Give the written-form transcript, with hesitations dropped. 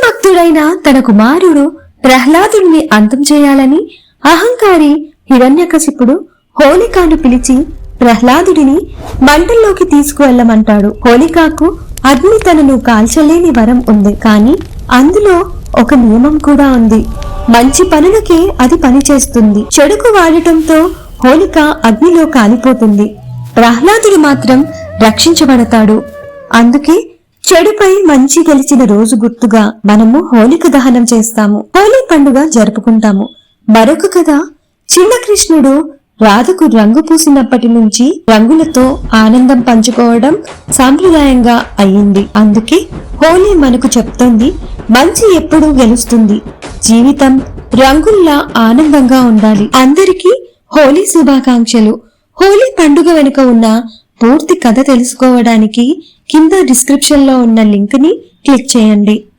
భక్తుడైన తన కుమారుడు ప్రహ్లాదుడిని అంతం చేయాలని అహంకారి హిరణ్యకశిపుడు హోళికాను పిలిచి ప్రహ్లాదుడిని మంటల్లోకి తీసుకువెళ్లమంటాడు. హోళికాకు అగ్ని తనను కాల్చలేని వరం ఉంది, కానీ అందులో ఒక నియమం కూడా ఉంది. మంచి పనులకే అది పనిచేస్తుంది. చెడుకు వాడటంతో హోళిక అగ్నిలో కాలిపోతుంది. ప్రహ్లాదుడు మాత్రం రక్షించబడతాడు. అందుకే చెడుపై మంచి గెలిచిన రోజు గుర్తుగా మనము హోళిక దహనం చేస్తాము, హోళీ పండుగ జరుపుకుంటాము. మరొక కథ, చిన్న కృష్ణుడు రాధకు రంగు పూసినప్పటి నుంచి రంగులతో ఆనందం పంచుకోవడం సాంప్రదాయంగా అయ్యింది. అందుకే హోలీ మనకు చెప్తోంది, మంచి ఎప్పుడూ గెలుస్తుంది, జీవితం రంగుల్లా ఆనందంగా ఉండాలి. అందరికీ హోలీ శుభాకాంక్షలు. హోలీ పండుగ వెనుక ఉన్న పూర్తి కథ తెలుసుకోవడానికి కింద డిస్క్రిప్షన్ లో ఉన్న లింక్ ని క్లిక్ చేయండి.